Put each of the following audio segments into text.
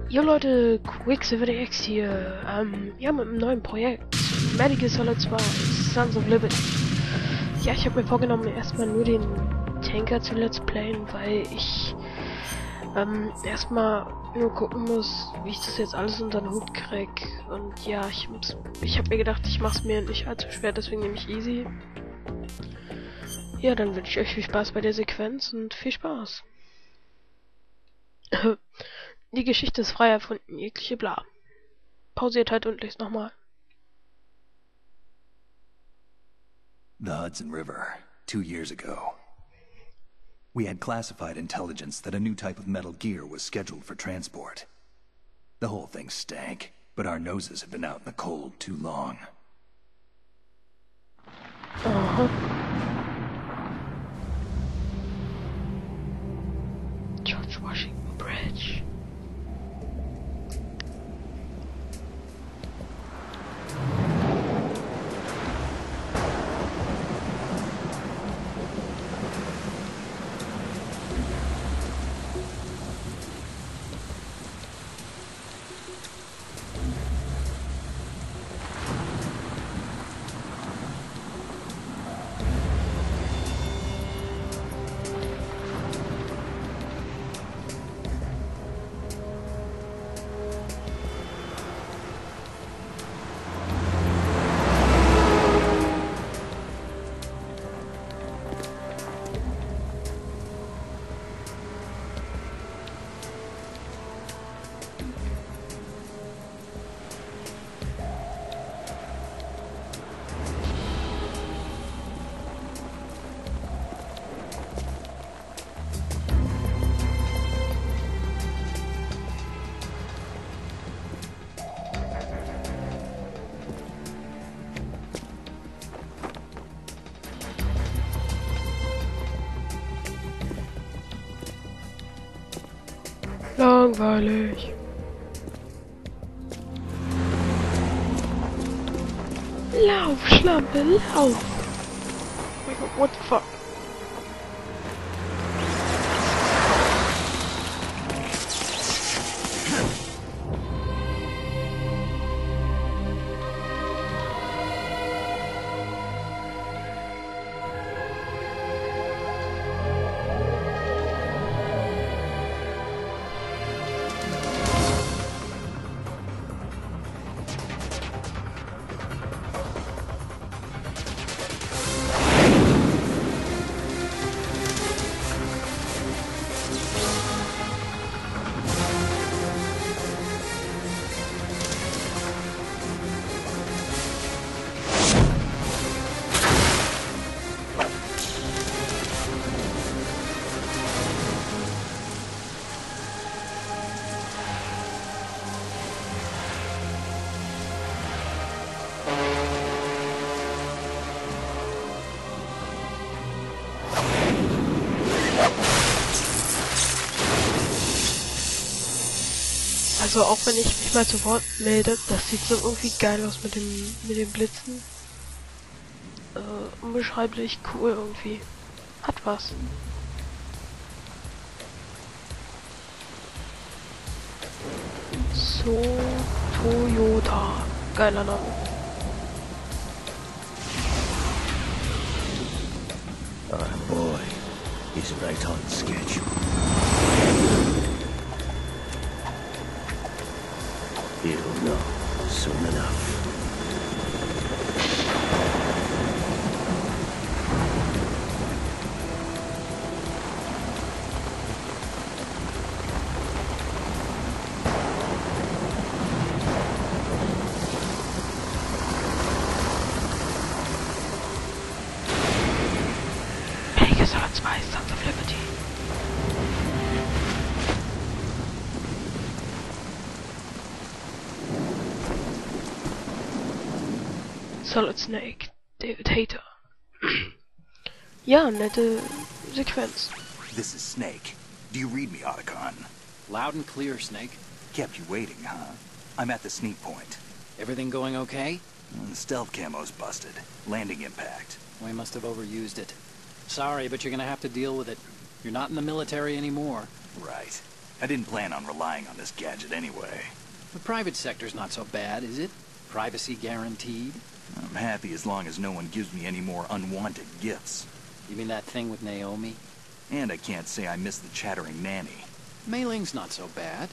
Jo Leute, QuicksilverDX hier, ja, mit einem neuen Projekt, Soll, 2, Sons of Liberty. Ja, ich habe mir vorgenommen, erstmal nur den Tanker zu let's playen, weil ich erstmal nur gucken muss, wie ich das jetzt alles unter den Hut krieg. Und ja, ich habe mir gedacht, ich mach's mir nicht allzu schwer, deswegen nehme ich easy. Ja, dann wünsche ich euch viel Spaß bei der Sequenz und viel Spaß. Die Geschichte ist frei erfunden, jegliche bla. Pausiert halt und lest nochmal. The Hudson River, 2 years ago. We had classified intelligence that a new type of metal gear was scheduled for transport. The whole thing stank, but our noses had been out in the cold too long. George Washington Bridge. Langweilig. Lauf, Schlampe, lauf. What the fuck? Also auch wenn ich mich mal zu Wort melde, das sieht so irgendwie geil aus mit den Blitzen. Unbeschreiblich cool irgendwie. Hat was. So, Toyota. Geiler Name. Oh boy, he's right on schedule. He'll know soon enough. Soll 2, Sons of Liberty. Solid Snake, David Hater. Ja, nette Sequenz. This is Snake. Do you read me, Otacon? Loud and clear, Snake. Kept you waiting, huh? I'm at the sneak point. Everything going okay? The stealth camo's busted. Landing impact. We must have overused it. Sorry, but you're gonna have to deal with it. You're not in the military anymore. Right. I didn't plan on relying on this gadget anyway. The private sector's not so bad, is it? Privacy guaranteed. I'm happy as long as no one gives me any more unwanted gifts. You mean that thing with Naomi? And I can't say I miss the chattering nanny. Mei Ling's not so bad.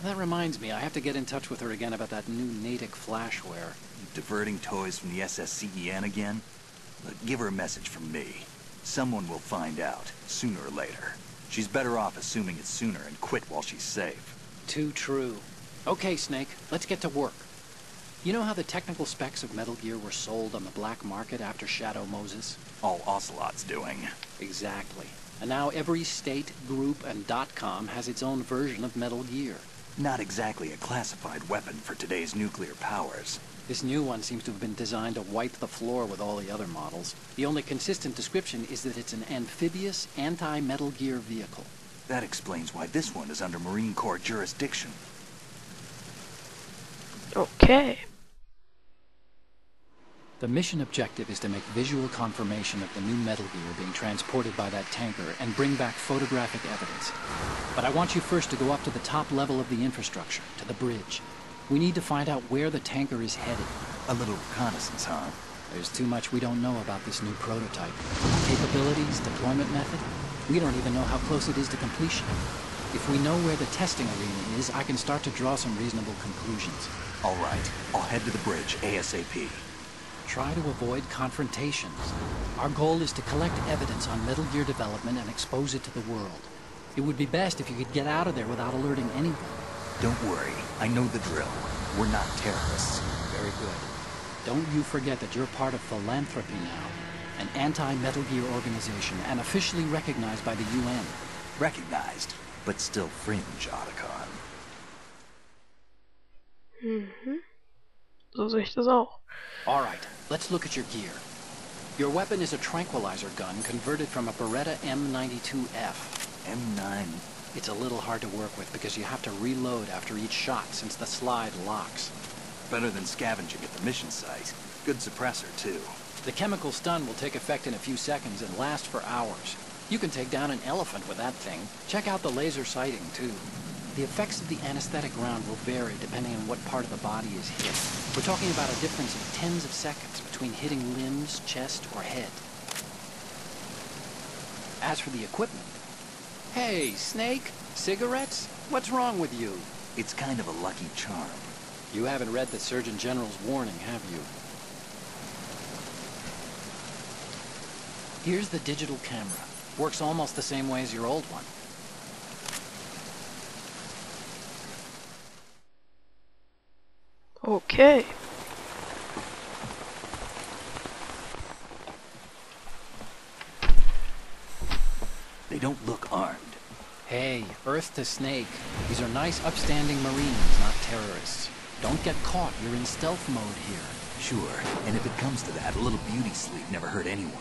That reminds me, I have to get in touch with her again about that new Natick flashware. Diverting toys from the SSCEN again? Look, give her a message from me. Someone will find out, sooner or later. She's better off assuming it sooner and quit while she's safe. Too true. Okay, Snake, let's get to work. You know how the technical specs of Metal Gear were sold on the black market after Shadow Moses? All Ocelot's doing. Exactly. And now every state, group, and .com has its own version of Metal Gear. Not exactly a classified weapon for today's nuclear powers. This new one seems to have been designed to wipe the floor with all the other models. The only consistent description is that it's an amphibious, anti-Metal Gear vehicle. That explains why this one is under Marine Corps jurisdiction. Okay. The mission objective is to make visual confirmation of the new Metal Gear being transported by that tanker and bring back photographic evidence. But I want you first to go up to the top level of the infrastructure, to the bridge. We need to find out where the tanker is headed. A little reconnaissance, huh? There's too much we don't know about this new prototype. Capabilities, deployment method. We don't even know how close it is to completion. If we know where the testing arena is, I can start to draw some reasonable conclusions. All right, I'll head to the bridge ASAP. Try to avoid confrontations. Our goal is to collect evidence on Metal Gear development and expose it to the world. It would be best if you could get out of there without alerting anyone. Don't worry, I know the drill. We're not terrorists. Very good. Don't you forget that you're part of Philanthropy now, an anti-Metal Gear organization and officially recognized by the UN. Recognized, but still fringe, Otacon. So sehe ich das auch. All right, let's look at your gear. Your weapon is a tranquilizer gun converted from a Beretta M92F. M9. It's a little hard to work with because you have to reload after each shot since the slide locks. Better than scavenging at the mission site. Good suppressor, too. The chemical stun will take effect in a few seconds and last for hours. You can take down an elephant with that thing. Check out the laser sighting, too. The effects of the anesthetic round will vary depending on what part of the body is hit. We're talking about a difference of tens of seconds between hitting limbs, chest, or head. As for the equipment... Hey, Snake! Cigarettes? What's wrong with you? It's kind of a lucky charm. You haven't read the Surgeon General's warning, have you? Here's the digital camera. Works almost the same way as your old one. Okay. They don't look armed. Hey, Earth to Snake. These are nice, upstanding Marines, not terrorists. Don't get caught. You're in stealth mode here. Sure, and if it comes to that, a little beauty sleep never hurt anyone.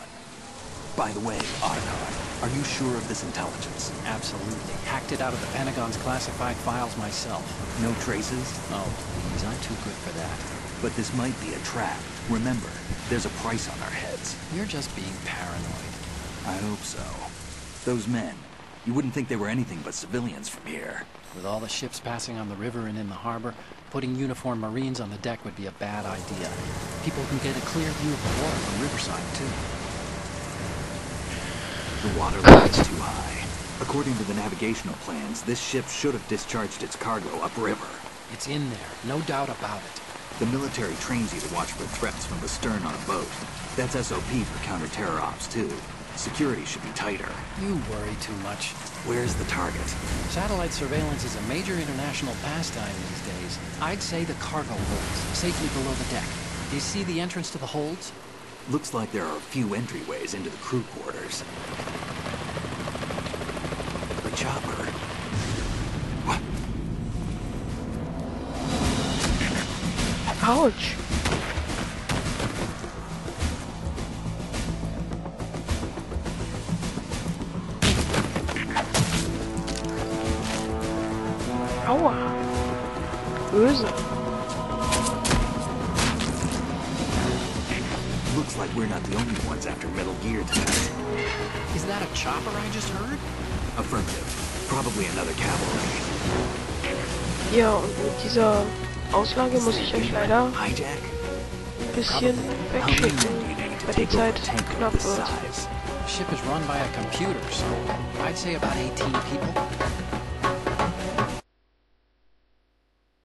By the way, Otacon, are you sure of this intelligence? Absolutely. Hacked it out of the Pentagon's classified files myself. No traces? Oh, please, I'm too good for that. But this might be a trap. Remember, there's a price on our heads. You're just being paranoid. I hope so. Those men, you wouldn't think they were anything but civilians from here. With all the ships passing on the river and in the harbor, putting uniformed Marines on the deck would be a bad idea. People can get a clear view of the water from Riverside, too. The water level's too high. According to the navigational plans, this ship should have discharged its cargo upriver. It's in there, no doubt about it. The military trains you to watch for threats from the stern on a boat. That's SOP for counter-terror ops, too. Security should be tighter. You worry too much. Where's the target? Satellite surveillance is a major international pastime these days. I'd say the cargo holds, safely below the deck. Do you see the entrance to the holds? Looks like there are a few entryways into the crew quarters. The chopper. What? Ouch. Aua. Böse. Look Looks like we're not the only ones after Metal Gear tonight. Is that a chopper I just heard? Affirmative. Probably another cavalry. Ja, und mit dieser Auslage muss ich euch leider Hijack? ein bisschen wegschicken, weil die Zeit knapp wird. The ship is run by a computer, so I'd say about 18 people.